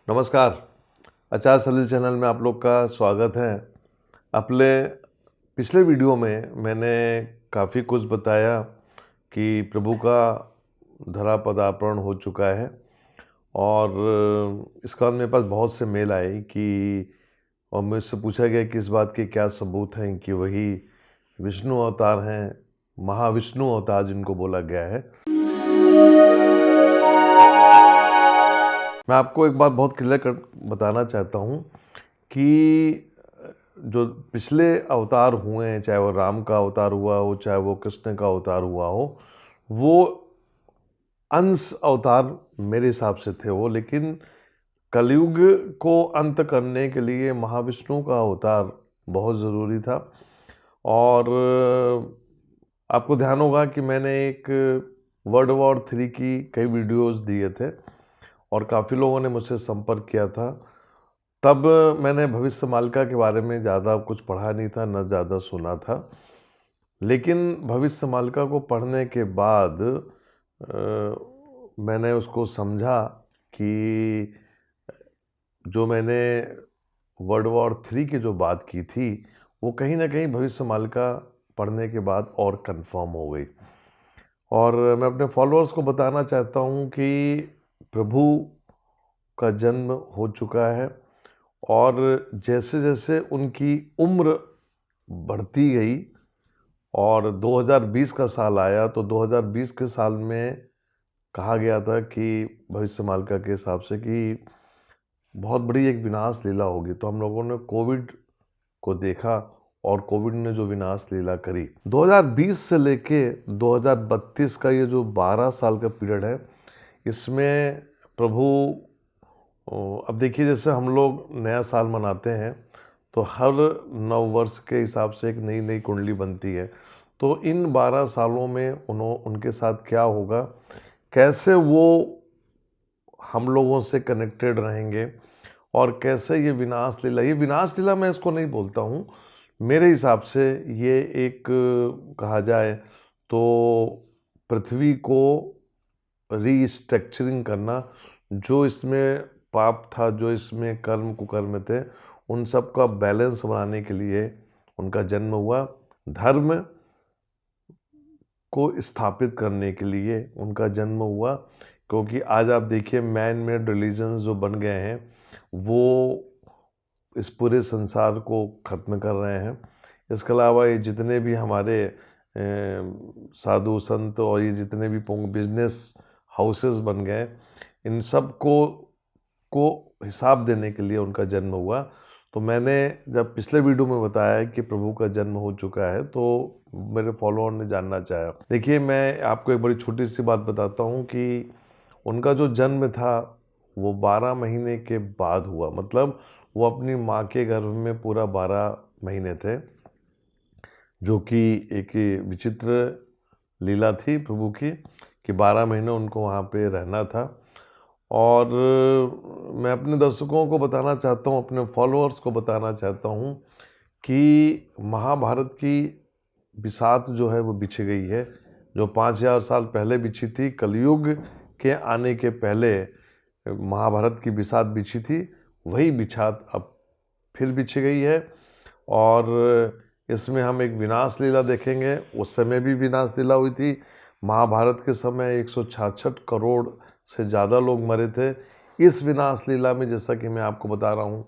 नमस्कार। आचार्य सलील चैनल में आप लोग का स्वागत है। अपने पिछले वीडियो में मैंने काफ़ी कुछ बताया कि प्रभु का धरा पदार्पण हो चुका है और इसके बाद मेरे पास बहुत से मेल आए और मुझसे पूछा गया कि इस बात के क्या सबूत हैं कि वही विष्णु अवतार हैं, महाविष्णु अवतार जिनको बोला गया है। मैं आपको एक बात बहुत क्लियर कर बताना चाहता हूँ कि जो पिछले अवतार हुए हैं, चाहे वो राम का अवतार हुआ हो, चाहे वो कृष्ण का अवतार हुआ हो, वो अंश अवतार मेरे हिसाब से थे वो, लेकिन कलयुग को अंत करने के लिए महाविष्णु का अवतार बहुत ज़रूरी था। और आपको ध्यान होगा कि मैंने एक वर्ल्ड वॉर 3 की कई वीडियोस दिए थे और काफ़ी लोगों ने मुझसे संपर्क किया था। तब मैंने भविष्यमालिका के बारे में ज़्यादा कुछ पढ़ा नहीं था, न ज़्यादा सुना था, लेकिन भविष्यमालिका को पढ़ने के बाद मैंने उसको समझा कि जो मैंने वर्ल्ड वॉर 3 की जो बात की थी वो कहीं ना कहीं भविष्यमालिका पढ़ने के बाद और कंफर्म हो गई। और मैं अपने फॉलोअर्स को बताना चाहता हूँ कि प्रभु का जन्म हो चुका है और जैसे जैसे उनकी उम्र बढ़ती गई और 2020 का साल आया तो 2020 के साल में कहा गया था कि भविष्यमालिका के हिसाब से कि बहुत बड़ी एक विनाश लीला होगी। तो हम लोगों ने कोविड को देखा और कोविड ने जो विनाश लीला करी 2020 से लेके 2032 का ये जो 12 साल का पीरियड है, इसमें प्रभु अब देखिए, जैसे हम लोग नया साल मनाते हैं तो हर नव वर्ष के हिसाब से एक नई नई कुंडली बनती है। तो इन 12 सालों में उनके साथ क्या होगा, कैसे वो हम लोगों से कनेक्टेड रहेंगे और कैसे ये विनाश लीला मैं इसको नहीं बोलता हूँ। मेरे हिसाब से ये एक कहा जाए तो पृथ्वी को रीस्ट्रक्चरिंग करना, जो इसमें पाप था, जो इसमें कर्म कुकर्म थे, उन सब का बैलेंस बनाने के लिए उनका जन्म हुआ। धर्म को स्थापित करने के लिए उनका जन्म हुआ, क्योंकि आज आप देखिए मैन मेड रिलीजन्स जो बन गए हैं वो इस पूरे संसार को ख़त्म कर रहे हैं। इसके अलावा ये जितने भी हमारे साधु संत और ये जितने भी बिजनेस हाउसेस बन गए, इन सब को हिसाब देने के लिए उनका जन्म हुआ। तो मैंने जब पिछले वीडियो में बताया कि प्रभु का जन्म हो चुका है तो मेरे फॉलोअर ने जानना चाहा। देखिए, मैं आपको एक बड़ी छोटी सी बात बताता हूँ कि उनका जो जन्म था वो 12 महीने के बाद हुआ। मतलब वो अपनी माँ के गर्भ में पूरा 12 महीने थे, जो कि एक विचित्र लीला थी प्रभु की कि 12 महीने उनको वहाँ पे रहना था। और मैं अपने दर्शकों को बताना चाहता हूँ, अपने फॉलोअर्स को बताना चाहता हूँ कि महाभारत की बिसात जो है वो बिछ गई है। जो 5000 साल पहले बिछी थी, कलयुग के आने के पहले महाभारत की बिसात बिछी थी, वही बिछात अब फिर बिछ गई है। और इसमें हम एक विनाश लीला देखेंगे। उस समय भी विनाश लीला हुई थी। महाभारत के समय 166 करोड़ से ज़्यादा लोग मरे थे। इस विनाश लीला में जैसा कि मैं आपको बता रहा हूँ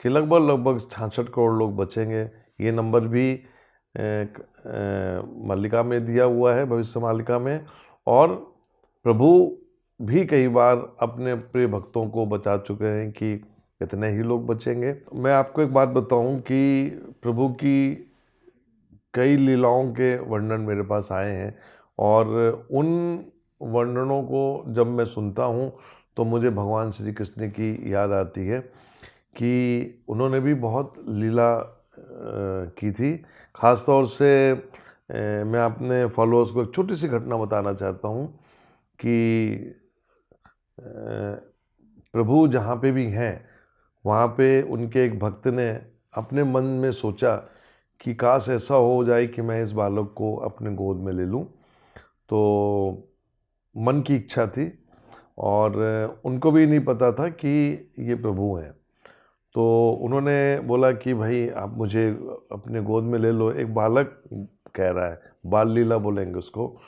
कि लगभग 66 करोड़ लोग बचेंगे। ये नंबर भी मालिका में दिया हुआ है, भविष्य मालिका में। और प्रभु भी कई बार अपने प्रिय भक्तों को बचा चुके हैं कि इतने ही लोग बचेंगे। मैं आपको एक बात बताऊं कि प्रभु की कई लीलाओं के वर्णन मेरे पास आए हैं और उन वर्णनों को जब मैं सुनता हूँ तो मुझे भगवान श्री कृष्ण की याद आती है कि उन्होंने भी बहुत लीला की थी। ख़ास तौर से मैं अपने फॉलोअर्स को एक छोटी सी घटना बताना चाहता हूँ कि प्रभु जहाँ पे भी हैं वहाँ पे उनके एक भक्त ने अपने मन में सोचा कि काश ऐसा हो जाए कि मैं इस बालक को अपने गोद में ले लूँ। तो मन की इच्छा थी। और उनको भी नहीं पता था कि ये प्रभु हैं। तो उन्होंने बोला कि भाई आप मुझे अपने गोद में ले लो। एक बालक कह रहा है, बाल लीला बोलेंगे उसको।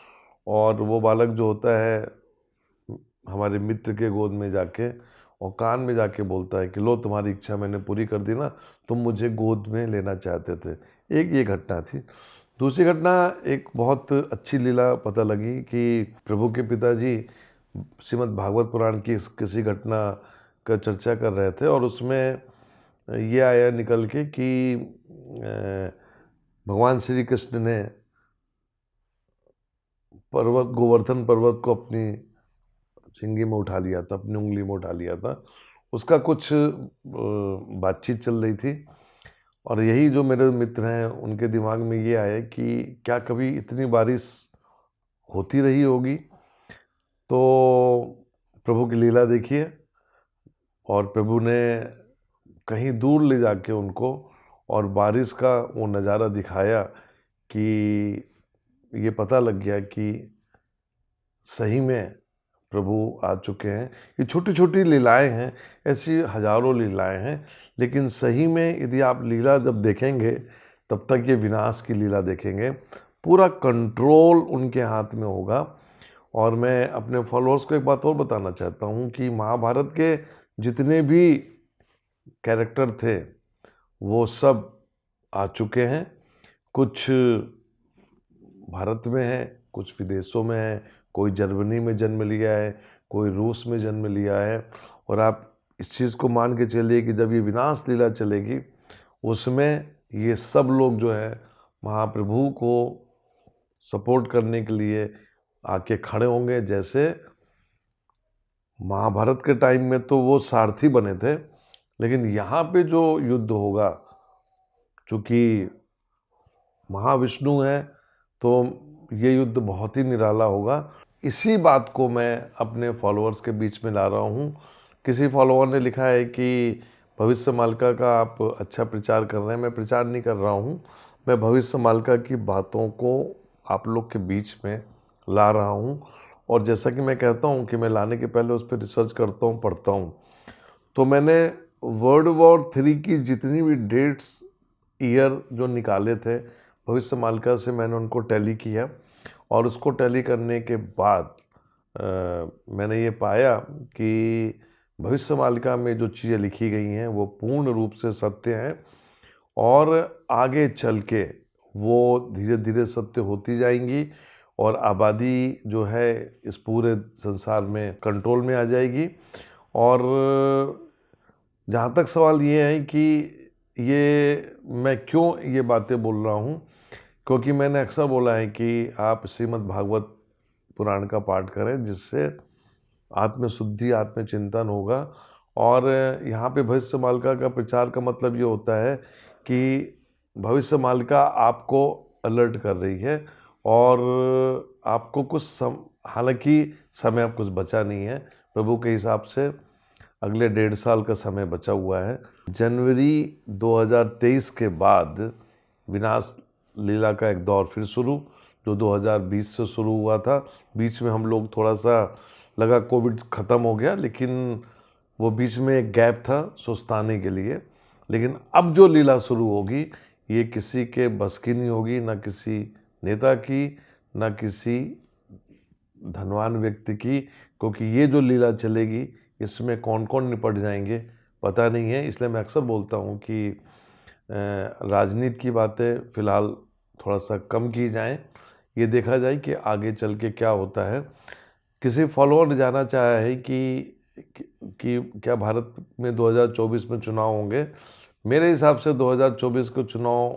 और वो बालक जो होता है हमारे मित्र के गोद में जाके और कान में जाके बोलता है कि लो तुम्हारी इच्छा मैंने पूरी कर दी ना, तुम मुझे गोद में लेना चाहते थे। एक ये घटना थी। दूसरी घटना एक बहुत अच्छी लीला पता लगी कि प्रभु के पिताजी श्रीमद् भागवत पुराण की किसी घटना का चर्चा कर रहे थे और उसमें ये आया निकल के कि भगवान श्री कृष्ण ने पर्वत गोवर्धन पर्वत को अपनी चिंगी में उठा लिया था, अपनी उंगली में उठा लिया था। उसका कुछ बातचीत चल रही थी और यही जो मेरे मित्र हैं उनके दिमाग में ये आया कि क्या कभी इतनी बारिश होती रही होगी। तो प्रभु की लीला देखिए। और प्रभु ने कहीं दूर ले जाके उनको और बारिश का वो नज़ारा दिखाया कि ये पता लग गया कि सही में प्रभु आ चुके हैं। ये छोटी छोटी लीलाएं हैं, ऐसी हजारों लीलाएं हैं, लेकिन सही में यदि आप लीला जब देखेंगे तब तक ये विनाश की लीला देखेंगे। पूरा कंट्रोल उनके हाथ में होगा। और मैं अपने फॉलोअर्स को एक बात और बताना चाहता हूँ कि महाभारत के जितने भी कैरेक्टर थे वो सब आ चुके हैं। कुछ भारत में है, कुछ विदेशों में है, कोई जर्मनी में जन्म लिया है, कोई रूस में जन्म लिया है। और आप इस चीज़ को मान के चलिए कि जब ये विनाश लीला चलेगी उसमें ये सब लोग जो है महाप्रभु को सपोर्ट करने के लिए आके खड़े होंगे। जैसे महाभारत के टाइम में तो वो सारथी बने थे, लेकिन यहाँ पे जो युद्ध होगा, चूँकि महाविष्णु है तो ये युद्ध बहुत ही निराला होगा। इसी बात को मैं अपने फॉलोअर्स के बीच में ला रहा हूँ। किसी फॉलोअर ने लिखा है कि भविष्य मालिका का आप अच्छा प्रचार कर रहे हैं। मैं प्रचार नहीं कर रहा हूँ, मैं भविष्य मालिका की बातों को आप लोग के बीच में ला रहा हूँ। और जैसा कि मैं कहता हूँ कि मैं लाने के पहले उस पर रिसर्च करता हूँ, पढ़ता हूँ। तो मैंने वर्ल्ड वॉर 3 की जितनी भी डेट्स, ईयर जो निकाले थे भविष्य मालिका से, मैंने उनको टैली किया। और उसको टैली करने के बाद मैंने ये पाया कि भविष्य मालिका में जो चीज़ें लिखी गई हैं वो पूर्ण रूप से सत्य हैं और आगे चल के वो धीरे धीरे सत्य होती जाएंगी और आबादी जो है इस पूरे संसार में कंट्रोल में आ जाएगी। और जहाँ तक सवाल ये है कि ये मैं क्यों ये बातें बोल रहा हूँ, क्योंकि मैंने अक्सर बोला है कि आप श्रीमद् भागवत पुराण का पाठ करें, जिससे आत्मशुद्धि, आत्मचिंतन होगा। और यहाँ पे भविष्य मालिका का प्रचार का मतलब ये होता है कि भविष्य मालिका आपको अलर्ट कर रही है और आपको हालांकि समय अब कुछ बचा नहीं है। प्रभु के हिसाब से अगले 1.5 साल का समय बचा हुआ है। जनवरी 2023 के बाद विनाश लीला का एक दौर फिर शुरू, जो 2020 से शुरू हुआ था। बीच में हम लोग थोड़ा सा लगा कोविड ख़त्म हो गया, लेकिन वो बीच में एक गैप था सुस्ताने के लिए। लेकिन अब जो लीला शुरू होगी ये किसी के बस की नहीं होगी, ना किसी नेता की, ना किसी धनवान व्यक्ति की, क्योंकि ये जो लीला चलेगी इसमें कौन कौन निपट जाएंगे पता नहीं है। इसलिए मैं अक्सर बोलता हूँ कि राजनीति की बातें फ़िलहाल थोड़ा सा कम की जाएं, ये देखा जाए कि आगे चल के क्या होता है। किसी फॉलोअर ने जानना चाहा है कि क्या भारत में 2024 में चुनाव होंगे। मेरे हिसाब से 2024 के चुनाव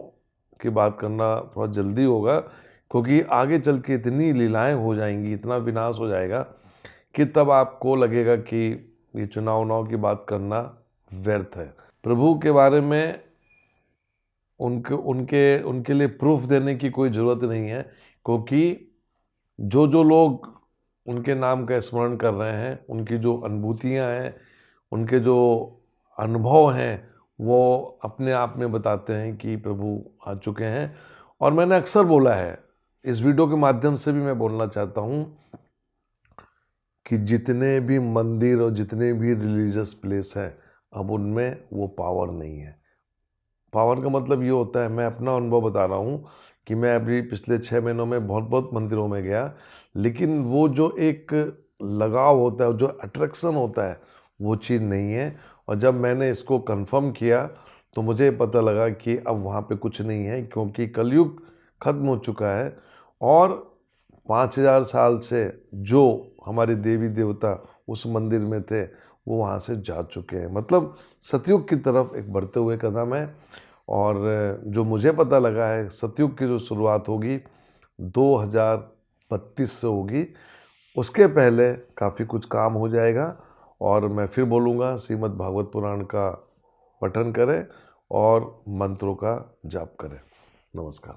की बात करना थोड़ा जल्दी होगा, क्योंकि आगे चल के इतनी लीलाएं हो जाएंगी, इतना विनाश हो जाएगा कि तब आपको लगेगा कि ये चुनाव की बात करना व्यर्थ है। प्रभु के बारे में उनके लिए प्रूफ देने की कोई ज़रूरत नहीं है, क्योंकि जो लोग उनके नाम का स्मरण कर रहे हैं, उनकी जो अनुभूतियाँ हैं, उनके जो अनुभव हैं, वो अपने आप में बताते हैं कि प्रभु आ चुके हैं। और मैंने अक्सर बोला है, इस वीडियो के माध्यम से भी मैं बोलना चाहता हूँ कि जितने भी मंदिर और जितने भी रिलीजियस प्लेस हैं, अब उनमें वो पावर नहीं है। पावर का मतलब ये होता है, मैं अपना अनुभव बता रहा हूँ कि मैं अभी पिछले 6 महीनों में बहुत बहुत मंदिरों में गया, लेकिन वो जो एक लगाव होता है, जो अट्रैक्शन होता है, वो चीज़ नहीं है। और जब मैंने इसको कंफर्म किया तो मुझे पता लगा कि अब वहाँ पे कुछ नहीं है, क्योंकि कलयुग खत्म हो चुका है। और 5000 साल से जो हमारे देवी देवता उस मंदिर में थे, वो वहाँ से जा चुके हैं। मतलब सतयुग की तरफ एक बढ़ते हुए कदम है। और जो मुझे पता लगा है, सतयुग की जो शुरुआत होगी 2032 से होगी। उसके पहले काफ़ी कुछ काम हो जाएगा। और मैं फिर बोलूँगा, श्रीमद् भागवत पुराण का पठन करें और मंत्रों का जाप करें। नमस्कार।